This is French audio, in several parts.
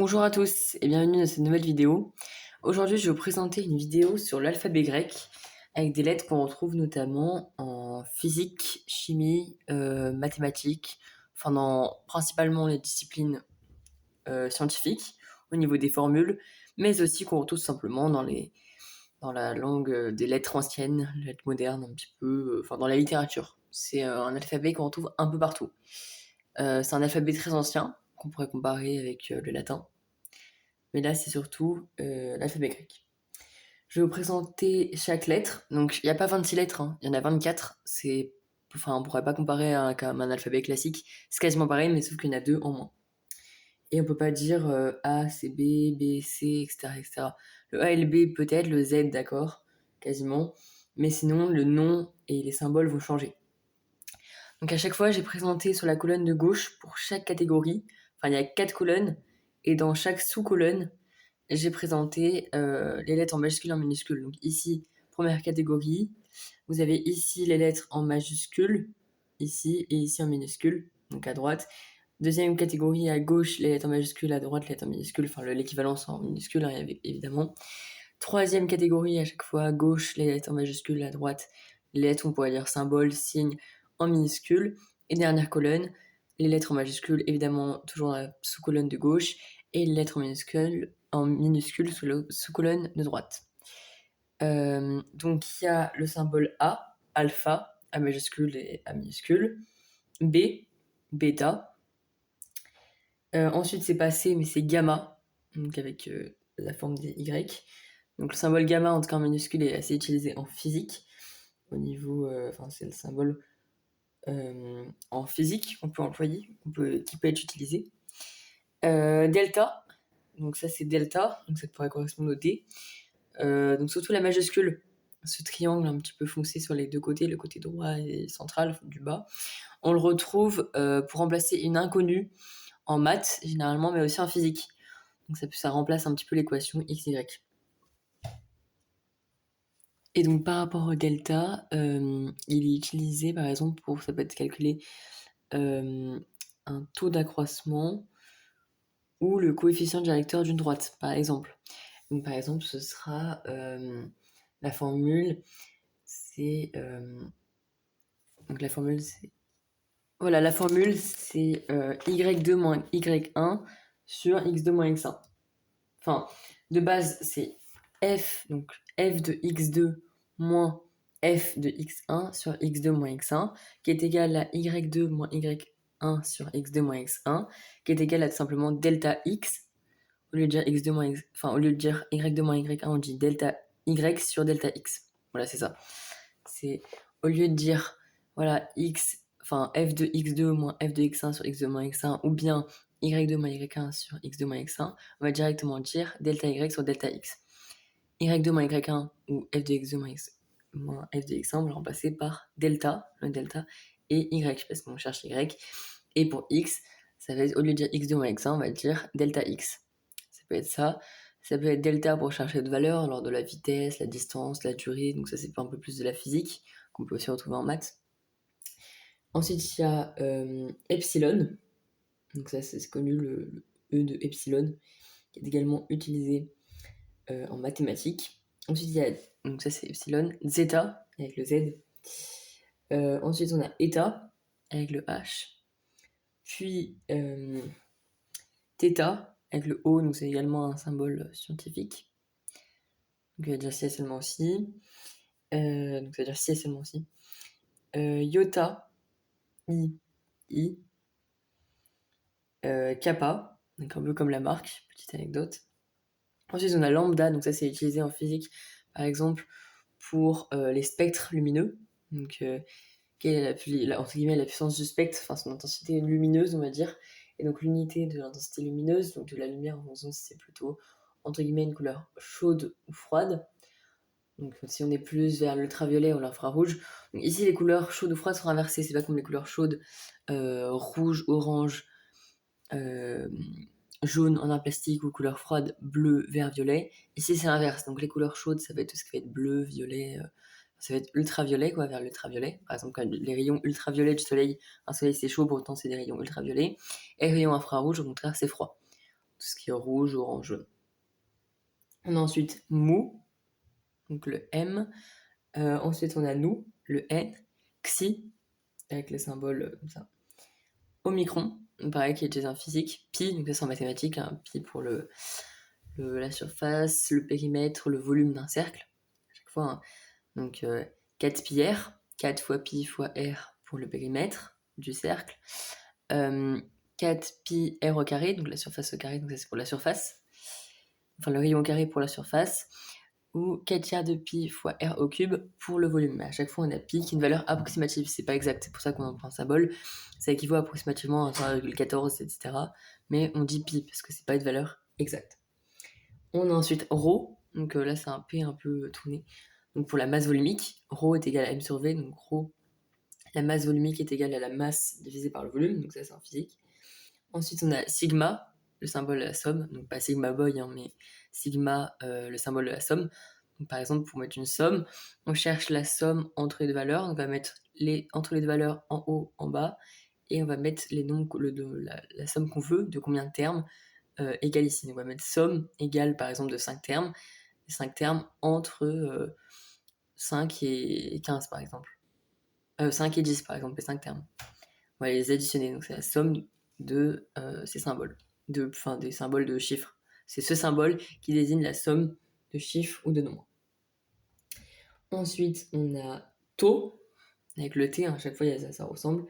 Bonjour à tous et bienvenue dans cette nouvelle vidéo. Aujourd'hui, je vais vous présenter une vidéo sur l'alphabet grec avec des lettres qu'on retrouve notamment en physique, chimie, mathématiques, enfin dans principalement les disciplines scientifiques au niveau des formules, mais aussi qu'on retrouve simplement dans la langue des lettres anciennes, les lettres modernes un petit peu, enfin dans la littérature. C'est un alphabet qu'on retrouve un peu partout. C'est un alphabet très ancien qu'on pourrait comparer avec le latin. Mais là, c'est surtout l'alphabet grec. Je vais vous présenter chaque lettre. Donc, il n'y a pas 26 lettres, hein. Il y en a 24. Enfin, on ne pourrait pas comparer comme un alphabet classique. C'est quasiment pareil, mais sauf qu'il y en a deux en moins. Et on peut pas dire A, c'est B, B, C, etc., etc. Le A et le B, peut-être, le Z, d'accord, quasiment. Mais sinon, le nom et les symboles vont changer. Donc, à chaque fois, j'ai présenté sur la colonne de gauche pour chaque catégorie. Enfin, il y a 4 colonnes. Et dans chaque sous-colonne, j'ai présenté les lettres en majuscule et en minuscule. Donc ici, première catégorie, vous avez ici les lettres en majuscule, ici et ici en minuscule, donc à droite. Deuxième catégorie, à gauche, les lettres en majuscule, à droite, les lettres en minuscule, enfin l'équivalence en minuscule, hein, évidemment. Troisième catégorie, à chaque fois, à gauche, les lettres en majuscule, à droite, les lettres, on pourrait dire symboles, signes, en minuscule. Et dernière colonne, les lettres en majuscule, évidemment, toujours dans la sous-colonne de gauche, et les lettres en minuscule sous la sous-colonne de droite. Donc il y a le symbole A, alpha, A majuscule et A minuscule, B, bêta. Ensuite c'est pas C mais c'est gamma, donc avec la forme des Y. Donc le symbole gamma en tout cas en minuscule est assez utilisé en physique. Au niveau, enfin c'est le symbole en physique qu'on peut employer, qui peut être utilisé. Delta, donc ça c'est delta, donc ça pourrait correspondre au D. Donc surtout la majuscule, ce triangle un petit peu foncé sur les deux côtés, le côté droit et central du bas, on le retrouve pour remplacer une inconnue en maths généralement, mais aussi en physique. Donc ça remplace un petit peu l'équation x, y. Et donc par rapport au delta, il est utilisé par exemple ça peut être calculé un taux d'accroissement ou le coefficient directeur d'une droite, par exemple. Donc par exemple, ce sera la formule, c'est donc la formule c'est voilà, la formule c'est y2 moins y1 sur x2 moins x1. Enfin, de base c'est f, donc f de x2 moins f de x1 sur x2 moins x1, qui est égal à y2 moins y1 sur x2 moins x1, qui est égal à tout simplement delta x. Au lieu de dire x2 moins x, enfin au lieu de dire y2 moins y1, on dit delta y sur delta x. Voilà, c'est ça. C'est au lieu de dire voilà x, enfin f de x2 moins f de x1 sur x2 moins x1, ou bien y2 moins y1 sur x2 moins x1, on va directement dire delta y sur delta x. y2 moins y1 ou f de x2 moins f de x1, on va le remplacer par delta, le delta, et y, parce qu'on cherche y. Et pour x, ça va être, au lieu de dire x2 moins x1, on va dire delta x. Ça peut être ça. Ça peut être delta pour chercher de valeur lors de la vitesse, la distance, la durée. Donc ça, c'est un peu plus de la physique qu'on peut aussi retrouver en maths. Ensuite, il y a epsilon. Donc ça, c'est connu, le E de epsilon, qui est également utilisé en mathématiques. Ensuite, il y a, donc ça c'est epsilon, zeta, avec le Z. Ensuite, on a eta, avec le H. Puis θ, avec le O, donc c'est également un symbole scientifique. Donc, il va dire si et seulement aussi. Donc, ça veut dire si et seulement aussi. Iota, I. Kappa, donc un peu comme la marque, petite anecdote. Ensuite, on a lambda, donc ça c'est utilisé en physique, par exemple, pour les spectres lumineux. Donc, quelle est entre guillemets, la puissance du spectre, enfin son intensité lumineuse, on va dire. Et donc, l'unité de l'intensité lumineuse, donc de la lumière en fonction si c'est plutôt, entre guillemets, une couleur chaude ou froide. Donc si on est plus vers l'ultraviolet ou l'infrarouge. Donc ici les couleurs chaudes ou froides sont inversées, c'est pas comme les couleurs chaudes, rouge, orange, jaune en un plastique ou couleur froide, bleu, vert, violet. Ici c'est l'inverse, donc les couleurs chaudes ça va être tout ce qui va être bleu, violet, ça va être ultraviolet quoi, vers l'ultraviolet. Par exemple quand les rayons ultraviolets du soleil, un soleil c'est chaud, pourtant c'est des rayons ultraviolets. Et les rayons infrarouges au contraire c'est froid. tout ce qui est rouge, orange, jaune. On a ensuite mou, donc le M. Ensuite, on a nous, le N. Xi, avec le symbole comme ça. Omicron, pareil, qui est déjà en physique. Pi, donc ça c'est en mathématiques, hein, pi pour la surface, le périmètre, le volume d'un cercle. À chaque fois, hein. Donc 4 pi r, 4 fois pi fois r pour le périmètre du cercle. 4 pi r au carré, donc la surface au carré, donc ça c'est pour la surface. Enfin le rayon au carré pour la surface. Ou 4 tiers de pi fois r au cube pour le volume. Mais à chaque fois, on a pi qui est une valeur approximative, c'est pas exact, c'est pour ça qu'on en prend un symbole. Ça équivaut approximativement à 1,14, etc. Mais on dit pi parce que c'est pas une valeur exacte. On a ensuite ρ, donc là c'est un P un peu tourné. Donc pour la masse volumique, ρ est égal à m sur v, donc ρ, la masse volumique est égale à la masse divisée par le volume, donc ça c'est en physique. Ensuite on a sigma, le symbole de la somme, donc pas sigma boy, hein, mais sigma, le symbole de la somme. Donc, par exemple, pour mettre une somme, on cherche la somme entre les deux valeurs, on va mettre entre les deux valeurs en haut, en bas, et on va mettre les nombres, la somme qu'on veut, de combien de termes, égale ici. Donc on va mettre somme égale par exemple de 5 termes, 5 termes entre 5 et 15 par exemple. 5 et 10 par exemple, les 5 termes. On va les additionner, donc c'est la somme de ces symboles, des symboles de chiffres. C'est ce symbole qui désigne la somme de chiffres ou de nombres. Ensuite, on a tau, avec le T, hein, à chaque fois ça ressemble.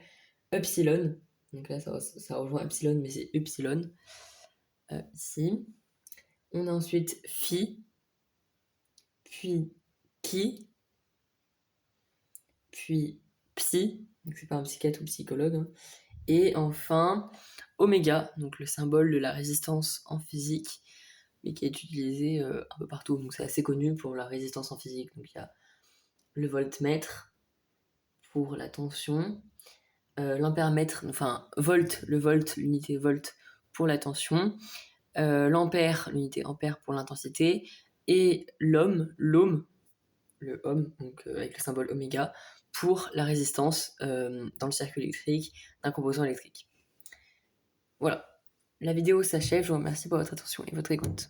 Epsilon, donc là ça rejoint epsilon, mais c'est epsilon, ici. On a ensuite phi, puis chi, puis psi, donc c'est pas un psychiatre ou psychologue, hein. Et enfin oméga, donc le symbole de la résistance en physique, mais qui est utilisé un peu partout. Donc c'est assez connu pour la résistance en physique. Donc il y a le voltmètre pour la tension, l'ampèremètre, enfin volt, le volt, l'unité volt pour la tension, l'ampère, l'unité ampère pour l'intensité, et l'ohm, le ohm, donc avec le symbole oméga, pour la résistance dans le circuit électrique d'un composant électrique. Voilà, la vidéo s'achève, je vous remercie pour votre attention et votre écoute.